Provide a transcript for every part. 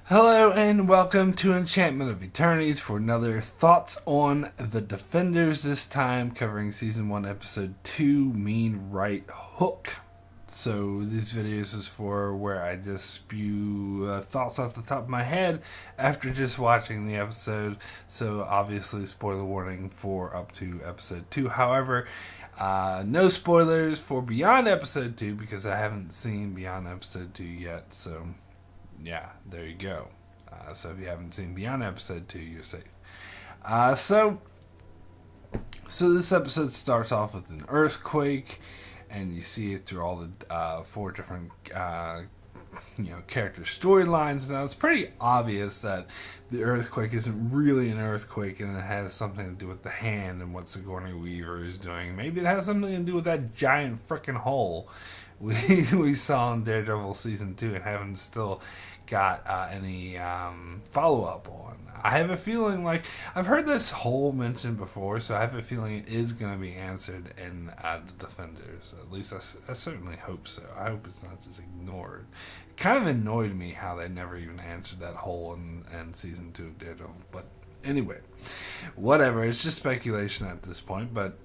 Hello and welcome to Enchantment of Eternities for another Thoughts on the Defenders, this time covering Season 1, Episode 2, Mean Right Hook. So these videos is for where I just spew thoughts off the top of my head after just watching the episode. So obviously spoiler warning for up to Episode 2. However, no spoilers for Beyond Episode 2 because I haven't seen Beyond Episode 2 yet. So yeah, there you go. So if you haven't seen Beyond Episode 2, you're safe. So this episode starts off with an earthquake, and you see it through all the four different character storylines. Now it's pretty obvious that the earthquake isn't really an earthquake, and it has something to do with the hand and what Sigourney Weaver is doing. Maybe it has something to do with that giant freaking hole we saw in Daredevil season 2 and haven't still got any follow up on. I have a feeling like I've heard this hole mentioned before, so I have a feeling it is going to be answered in the Defenders. At least I certainly hope so. I hope it's not just ignored. It kind of annoyed me how they never even answered that hole in season 2 of Daredevil. But anyway, whatever. It's just speculation at this point, but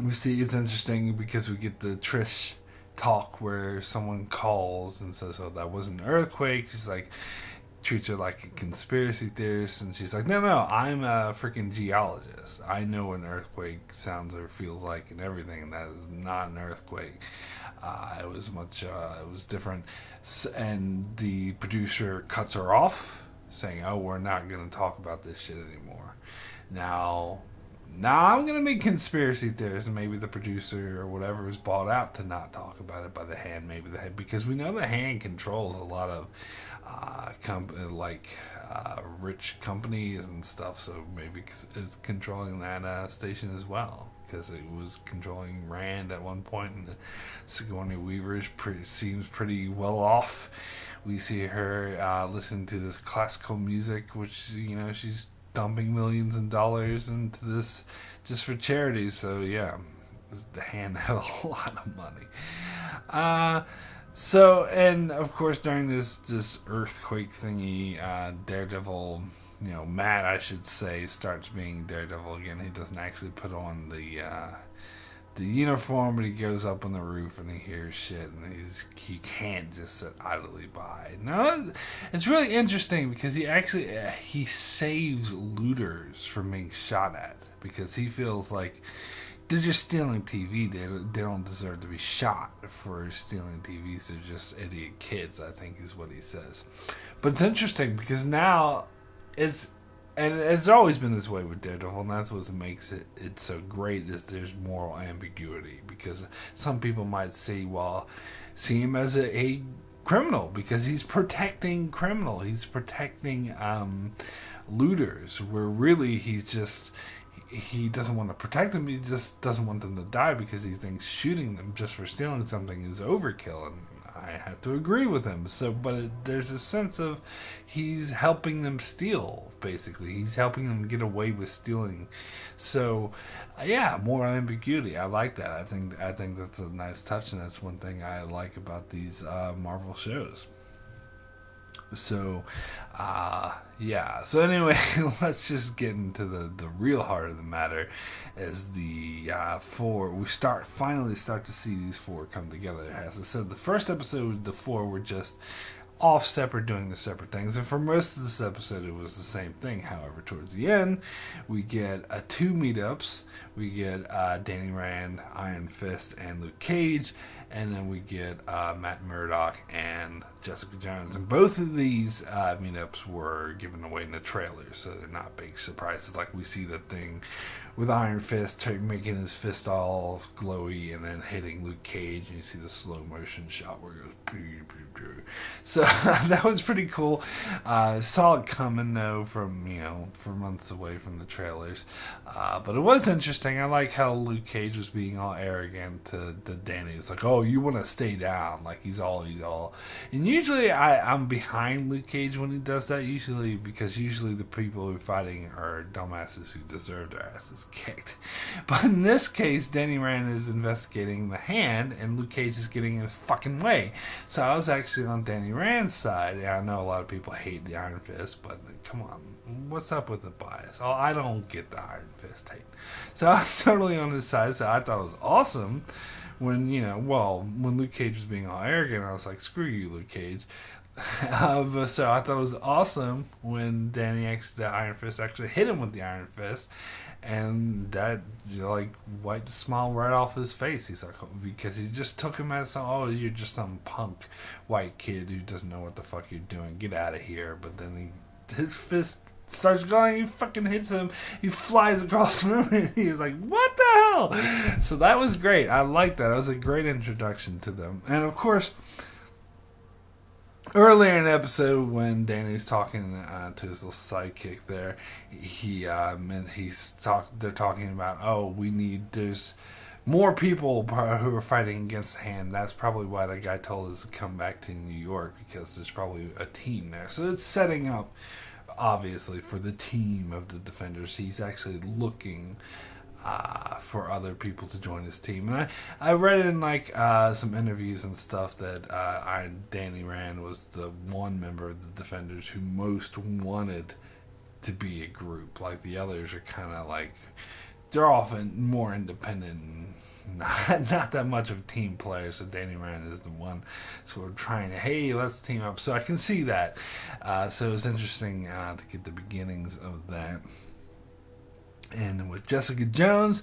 we see it's interesting because we get the Trish talk where someone calls and says, "Oh, that was an earthquake." She's like, treats her like a conspiracy theorist, and she's like, "No, I'm a freaking geologist. I know what an earthquake sounds or feels like and everything, and that is not an earthquake." It was different. And the producer cuts her off, saying, "Oh, we're not going to talk about this shit anymore." Now I'm gonna be conspiracy theorists, and maybe the producer or whatever was bought out to not talk about it by the hand. Maybe the hand, because we know the hand controls a lot of rich companies and stuff. So maybe it's controlling that station as well, because it was controlling Rand at one point, and Sigourney Weaver seems pretty well off. We see her listening to this classical music, which she's dumping millions of dollars into this just for charity. So yeah, the hand had a lot of money. And of course during this earthquake thingy, Daredevil, Matt, I should say, starts being Daredevil again. He doesn't actually put on the uniform, but he goes up on the roof and he hears shit, and he can't just sit idly by. No, it's really interesting because he saves looters from being shot at, because he feels like they're just stealing TV. They don't deserve to be shot for stealing TVs. They're just idiot kids, I think is what he says. But it's interesting because now and it's always been this way with Daredevil, and that's what makes it so great, is there's moral ambiguity. Because some people might see him as a criminal, because he's protecting he's protecting looters, where really he doesn't want to protect them. He just doesn't want them to die, because he thinks shooting them just for stealing something is overkill, and I have to agree with him. There's a sense of he's helping them steal. Basically, he's helping them get away with stealing. So, yeah, more ambiguity. I like that. I think that's a nice touch, and that's one thing I like about these Marvel shows. So, yeah. So anyway, let's just get into the real heart of the matter. As the we finally start to see these four come together. As I said, the first episode, the four were just off separate, doing the separate things, and for most of this episode it was the same thing. However, towards the end we get two meetups. We get Danny Rand, Iron Fist, and Luke Cage, and then we get Matt Murdock and Jessica Jones. And both of these meetups were given away in the trailers, so they're not big surprises. Like, we see the thing with Iron Fist making his fist all glowy and then hitting Luke Cage, and you see the slow motion shot where it goes pew, pew, pew. So that was pretty cool. Saw it coming though from months away from the trailers, but it was interesting. I like how Luke Cage was being all arrogant to Danny. It's like, "Oh, oh, you want to stay down. Like, he's all. And usually I'm behind Luke Cage when he does that, because usually the people who are fighting are dumbasses who deserve their asses kicked. But in this case, Danny Rand is investigating the hand, and Luke Cage is getting in his fucking way. So I was actually on Danny Rand's side. Yeah, I know a lot of people hate the Iron Fist, but come on. What's up with the bias? Oh, I don't get the Iron Fist hate. So I was totally on his side, so I thought it was awesome when, when Luke Cage was being all arrogant. I was like, screw you, Luke Cage. So I thought it was awesome when the Iron Fist actually hit him with the Iron Fist, and that wiped a smile right off his face. He's like, because he just took him as you're just some punk white kid who doesn't know what the fuck you're doing. Get out of here. But then his fist starts going, he fucking hits him, he flies across the room, and he's like, what the hell? So that was great. I liked that. It was a great introduction to them. And of course, earlier in the episode when Danny's talking to his little sidekick there, they're talking about, there's more people who are fighting against the hand. That's probably why that guy told us to come back to New York, because there's probably a team there. So it's setting up, obviously, for the team of the Defenders. He's actually looking for other people to join his team. And I read in some interviews and stuff that Danny Rand was the one member of the Defenders who most wanted to be a group. Like, the others are kind of like, they're often more independent and not that much of a team player. So Danny Rand is the one sort of trying to, hey, let's team up. So I can see that. So it was interesting to get the beginnings of that. And with Jessica Jones,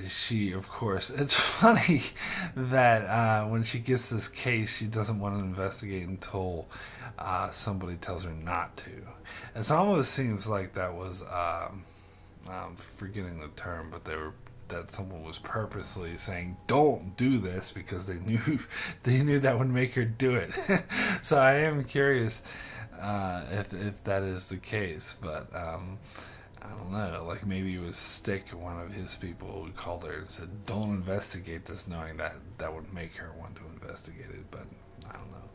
she, of course, it's funny that when she gets this case, she doesn't want to investigate until somebody tells her not to. It almost seems like that was, I'm forgetting the term, but that someone was purposely saying, don't do this, because they knew that would make her do it. So I am curious if that is the case, but I don't know, like maybe it was Stick, one of his people, who called her and said, don't investigate this, knowing that would make her want to investigate it, but I don't know.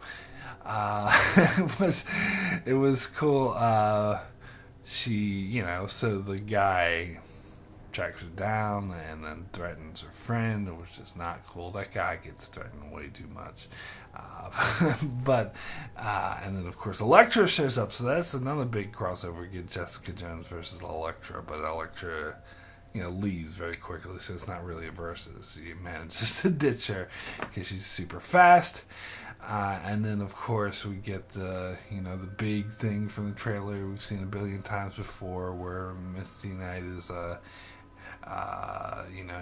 It was cool. She, so the guy tracks her down and then threatens her friend, which is not cool. That guy gets threatened way too much. And then of course Elektra shows up, so that's another big crossover. Get Jessica Jones versus Elektra, but Elektra, leaves very quickly, so it's not really a versus. She manages to ditch her because she's super fast. And then of course we get the big thing from the trailer we've seen a billion times before, where Misty Knight is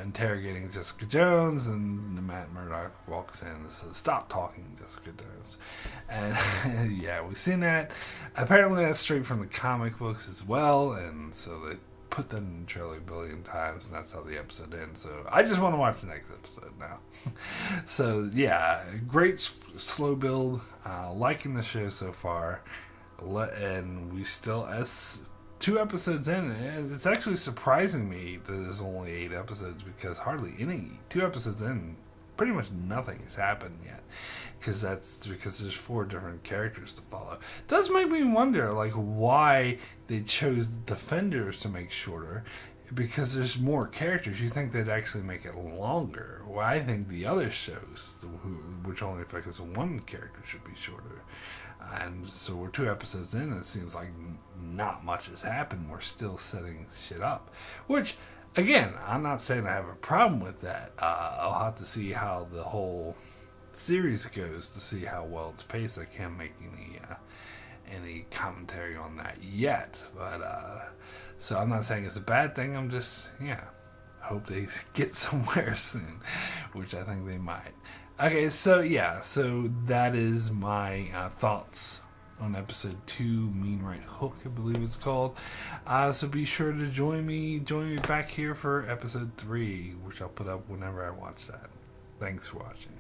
interrogating Jessica Jones, and Matt Murdock walks in and says, stop talking, Jessica Jones. And yeah, we've seen that. Apparently that's straight from the comic books as well, and so they put that in the trailer a billion times, and that's how the episode ends. So I just want to watch the next episode now. So yeah, great slow build. Liking the show so far, and we still, as 2 episodes in, it's actually surprising me that there's only 8 episodes, because hardly any 2 episodes in, pretty much nothing has happened yet, because there's 4 different characters to follow. It does make me wonder why they chose Defenders to make shorter, because there's more characters. You think they'd actually make it longer. Well, I think the other shows, which only focus on 1 character, should be shorter. And so we're 2 episodes in, and it seems like not much has happened. We're still setting shit up. Which, again, I'm not saying I have a problem with that. I'll have to see how the whole series goes to see how well it's paced. I can't make any commentary on that yet. But, so I'm not saying it's a bad thing. I'm just, hope they get somewhere soon, which I think they might. Okay, so that is my thoughts on episode 2, Mean Right Hook, I believe it's called. So be sure to join me back here for episode 3, which I'll put up whenever I watch that. Thanks for watching.